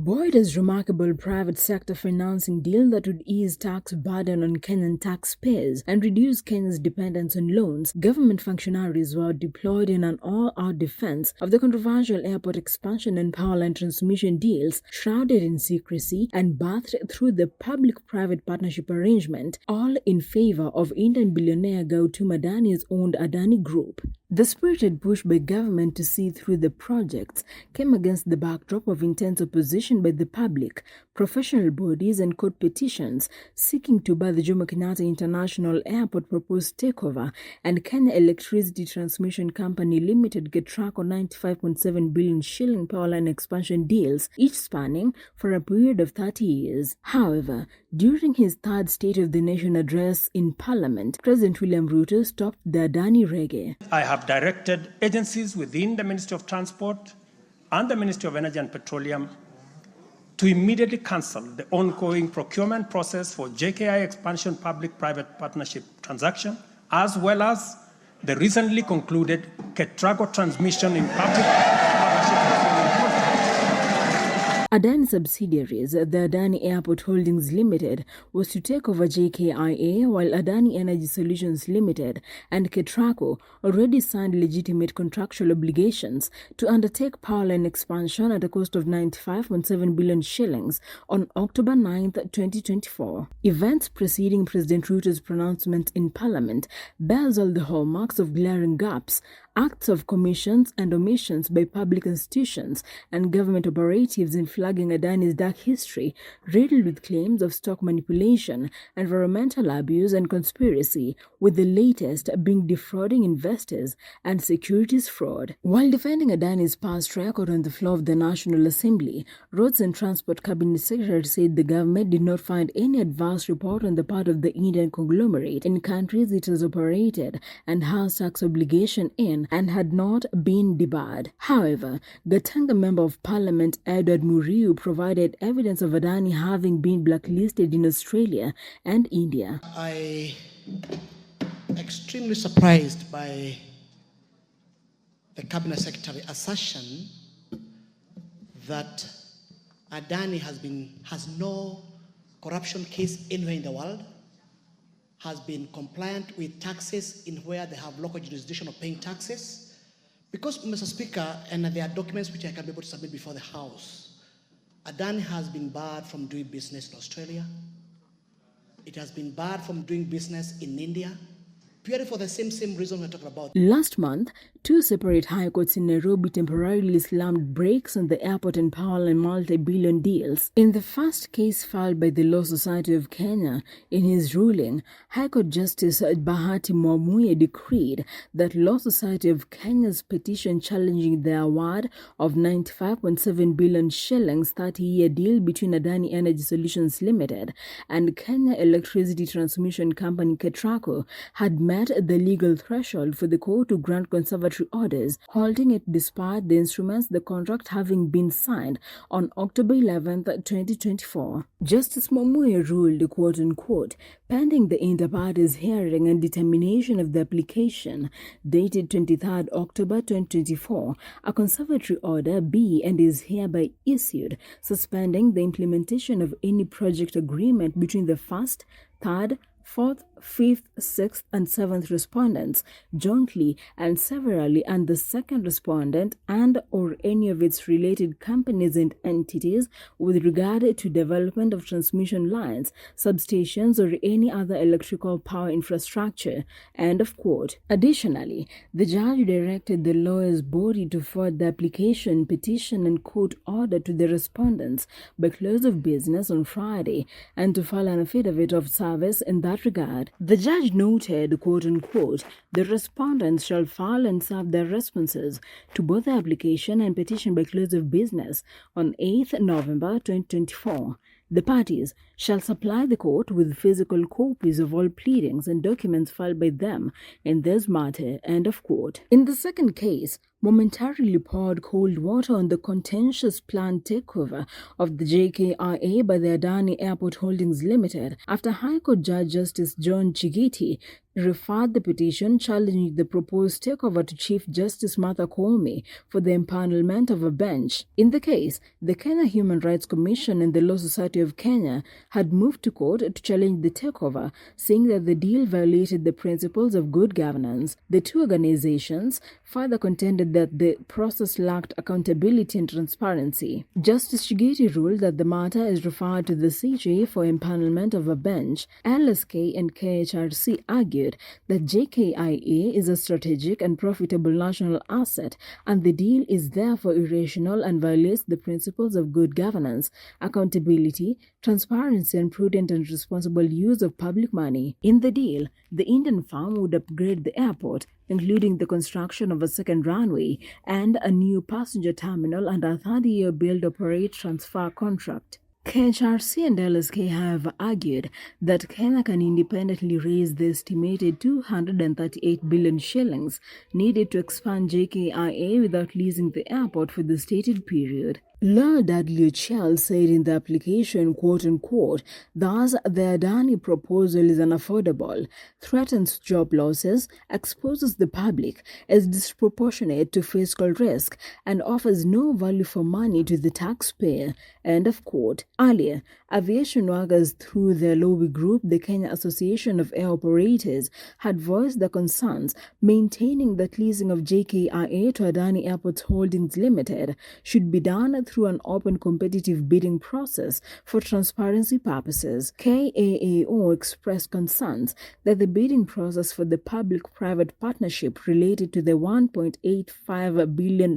Buoyed remarkable private sector financing deal that would ease tax burden on Kenyan taxpayers and reduce Kenya's dependence on loans, government functionaries were deployed in an all-out defense of the controversial airport expansion and power line transmission deals, shrouded in secrecy and bathed through the public-private partnership arrangement, all in favor of Indian billionaire Gautam Adani's owned Adani Group. The spirited push by government to see through the projects came against the backdrop of intense opposition by the public, professional bodies and court petitions seeking to bar the Jomo Kenyatta International Airport proposed takeover and Kenya Electricity Transmission Company Limited get track on 95.7 billion shilling powerline expansion deals, each spanning for a period of 30 years. However, during his third State of the Nation address in Parliament, President William Ruto stopped the Adani reggae. I have directed agencies within the Ministry of Transport and the Ministry of Energy and Petroleum to immediately cancel the ongoing procurement process for JKI expansion public-private partnership transaction, as well as the recently concluded Ketrago transmission in public partnership. Adani subsidiaries, the Adani Airport Holdings Limited, was to take over JKIA, while Adani Energy Solutions Limited and Ketrago already signed legitimate contractual obligations to undertake powerline expansion at a cost of 95.7 billion shillings on October 9, 2024. Events preceding President Ruto's pronouncement in Parliament bears all the hallmarks of glaring gaps, acts of commissions and omissions by public institutions and government operatives in flagging Adani's dark history, riddled with claims of stock manipulation, environmental abuse and conspiracy, with the latest being defrauding investors and securities fraud. While defending Adani's past record on the floor of the National Assembly, Roads and Transport Cabinet Secretary said the government did not find any adverse report on the part of the Indian conglomerate in countries it has operated and has tax obligation in and had not been debarred. However, Gatanga Member of Parliament Edward Muriu provided evidence of Adani having been blacklisted in Australia and India. I am extremely surprised by the Cabinet Secretary assertion that Adani has no corruption case anywhere in the world, has been compliant with taxes in where they have local jurisdiction of paying taxes. Because, Mr. Speaker, and there are documents which I can be able to submit before the House, Adani has been barred from doing business in Australia. It has been barred from doing business in India, purely for the same reason we're talking about. Last month, two separate high courts in Nairobi temporarily slammed brakes on the airport and powerline multi-billion deals. In the first case filed by the Law Society of Kenya, in his ruling, High Court Justice Bahati Mwamuye decreed that Law Society of Kenya's petition challenging the award of 95.7 billion shillings 30-year deal between Adani Energy Solutions Limited and Kenya Electricity Transmission Company Ketrago had met the legal threshold for the court to grant conservatory orders, halting it despite the instruments the contract having been signed on October 11, 2024. Justice Mwamuye ruled, quote-unquote, pending the inter-parties hearing and determination of the application, dated 23 October 2024, a conservatory order be and is hereby issued, suspending the implementation of any project agreement between the first, third, fourth, fifth, sixth, and seventh respondents jointly and severally, and the second respondent and or any of its related companies and entities with regard to development of transmission lines, substations, or any other electrical power infrastructure, end of quote. Additionally, the judge directed the lawyers' body to forward the application, petition, and court order to the respondents by close of business on Friday and to file an affidavit of service in that regard. The judge noted, quote-unquote, the respondents shall file and serve their responses to both the application and petition by close of business on 8th November 2024. The parties shall supply the court with physical copies of all pleadings and documents filed by them in this matter, end of quote. In the second case, momentarily poured cold water on the contentious planned takeover of the JKIA by the Adani Airport Holdings Limited after High Court Judge Justice John Chigiti referred the petition challenging the proposed takeover to Chief Justice Martha Koome for the empanelment of a bench. In the case, the Kenya Human Rights Commission and the Law Society of Kenya had moved to court to challenge the takeover, saying that the deal violated the principles of good governance. The two organizations further contended that the process lacked accountability and transparency. Justice Chigeti ruled that the matter is referred to the CJ for empanelment of a bench. LSK and KHRC argued that JKIA is a strategic and profitable national asset, and the deal is therefore irrational and violates the principles of good governance, accountability, transparency, and prudent and responsible use of public money. In the deal, the Indian firm would upgrade the airport, including the construction of a second runway and a new passenger terminal under a 30-year build-operate-transfer contract. KHRC and LSK have argued that Kenya can independently raise the estimated 238 billion shillings needed to expand JKIA without leasing the airport for the stated period. Lord Dudley Ochel said in the application, quote-unquote, thus the Adani proposal is unaffordable, threatens job losses, exposes the public, is disproportionate to fiscal risk, and offers no value for money to the taxpayer, end of quote. Earlier, aviation workers through their lobby group, the Kenya Association of Air Operators, had voiced their concerns, maintaining that leasing of JKIA to Adani Airports Holdings Limited should be done through an open competitive bidding process for transparency purposes. KAAO expressed concerns that the bidding process for the public-private partnership related to the $1.85 billion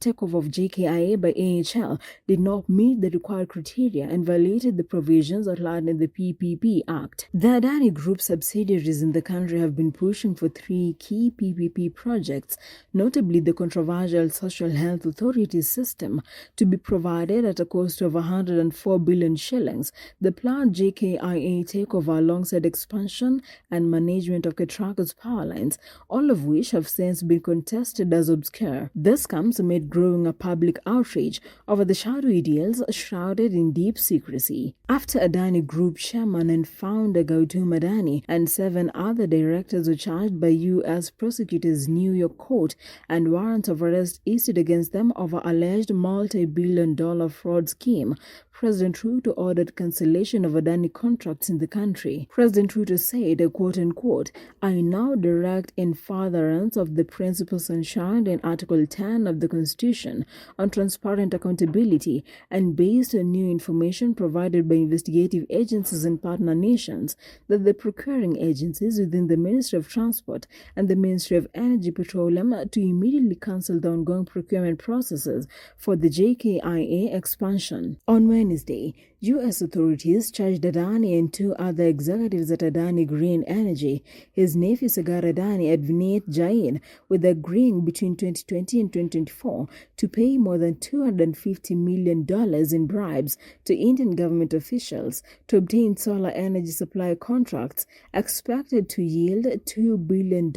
takeover of JKIA by AHL did not meet the required criteria and violated the provisions outlined in the PPP Act. The Adani Group subsidiaries in the country have been pushing for three key PPP projects, notably the controversial Social Health Authority system to be provided at a cost of 104 billion shillings, the planned JKIA takeover alongside expansion and management of Ketraco's power lines, all of which have since been contested as obscure. This comes amid growing a public outrage over the shadowy deals shrouded in deep secrecy. After Adani Group chairman and founder Gautam Adani and 7 other directors were charged by U.S. prosecutors' New York court and warrants of arrest issued against them over alleged multi-billion-dollar fraud scheme, President Ruto ordered cancellation of Adani contracts in the country. President Ruto said, quote-unquote, I now direct in furtherance of the principles enshrined in Article 10 of the Constitution on transparent accountability and based on new information provided by investigative agencies and partner nations, that the procuring agencies within the Ministry of Transport and the Ministry of Energy Petroleum to immediately cancel the ongoing procurement processes for the JKIA expansion. On Wednesday, U.S. authorities charged Adani and 2 other executives at Adani Green Energy, his nephew Sagar Adani and Vineet Jain, with agreeing between 2020 and 2024 to pay more than $250 million in bribes to Indian government officials to obtain solar energy supply contracts expected to yield $2 billion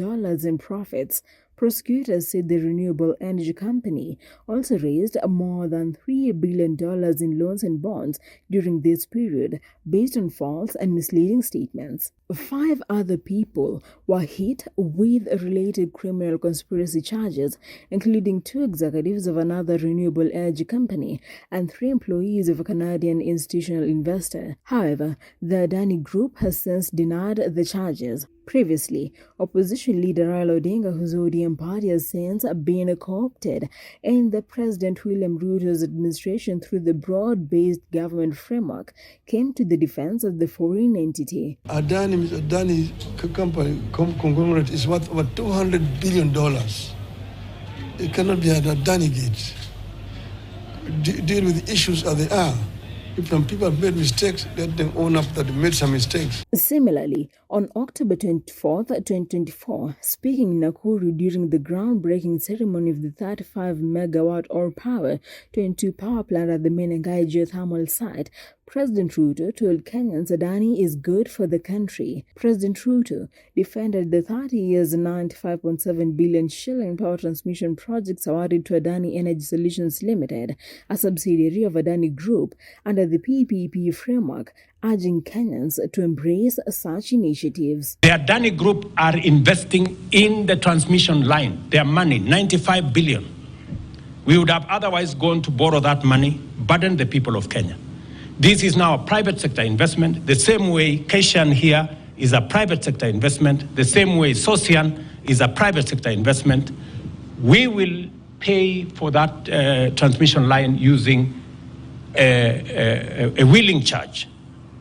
in profits. Prosecutors said the renewable energy company also raised more than $3 billion in loans and bonds during this period based on false and misleading statements. 5 other people were hit with related criminal conspiracy charges, including 2 executives of another renewable energy company and 3 employees of a Canadian institutional investor. However, the Adani Group has since denied the charges. Previously, opposition leader Raila Odinga, whose ODM party has since been co-opted in the President William Ruto's administration through the broad-based government framework, came to the defense of the foreign entity. Adani company conglomerate is worth over $200 billion. It cannot be at Adani gate. Deal with issues as they are. If some people have made mistakes, let them own up that they made some mistakes. Similarly, on October 24, 2024, speaking in Nakuru during the groundbreaking ceremony of the 35-megawatt all-power 22 power plant at the Menengai geothermal site, President Ruto told Kenyans Adani is good for the country. President Ruto defended the 30 years 95.7 billion shilling power transmission projects awarded to Adani Energy Solutions Limited, a subsidiary of Adani Group, under under the PPP framework, urging Kenyans to embrace such initiatives. The Adani Group are investing in the transmission line. Their money, 95 billion. We would have otherwise gone to borrow that money, burden the people of Kenya. This is now a private sector investment, the same way Keshan here is a private sector investment, the same way Sosian is a private sector investment. We will pay for that transmission line using a wheeling charge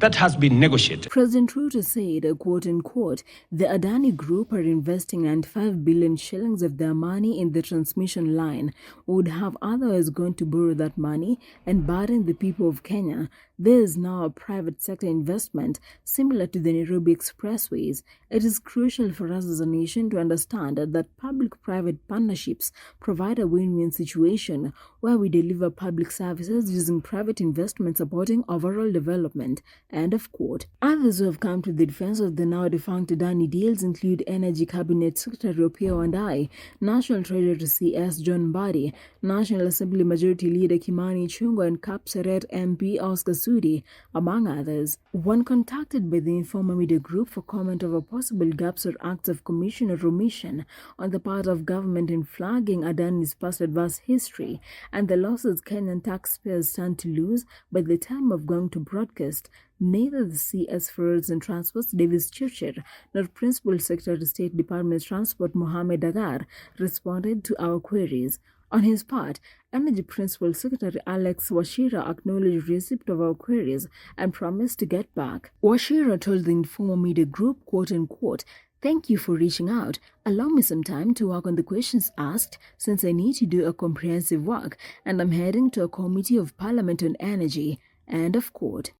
that has been negotiated. President Ruto said, quote unquote, the Adani Group are investing 95 billion shillings of their money in the transmission line, would have otherwise gone to borrow that money and burden the people of Kenya. There is now a private sector investment similar to the Nairobi Expressways. It is crucial for us as a nation to understand that public-private partnerships provide a win-win situation where we deliver public services using private investment supporting overall development. End of quote. Others who have come to the defense of the now defunct Adani deals include Energy Cabinet Secretary Opiyo Wandayi, National Treasurer CS John Mbadi, National Assembly Majority Leader Kimani Ichung'wah, and Kapseret MP Oscar Sudi, among others. When contacted by the Informer Media Group for comment over possible gaps or acts of commission or omission on the part of government in flagging Adani's past adverse history and the losses Kenyan taxpayers stand to lose by the time of going to broadcast, neither the CS for Roads and Transport, Davis Churchill, nor Principal Secretary of State Department of Transport, Mohamed Agar, responded to our queries. On his part, Energy Principal Secretary Alex Wachira acknowledged receipt of our queries and promised to get back. Wachira told the Informer Media Group, quote unquote, thank you for reaching out. Allow me some time to work on the questions asked since I need to do a comprehensive work and I'm heading to a committee of Parliament on energy. End of quote.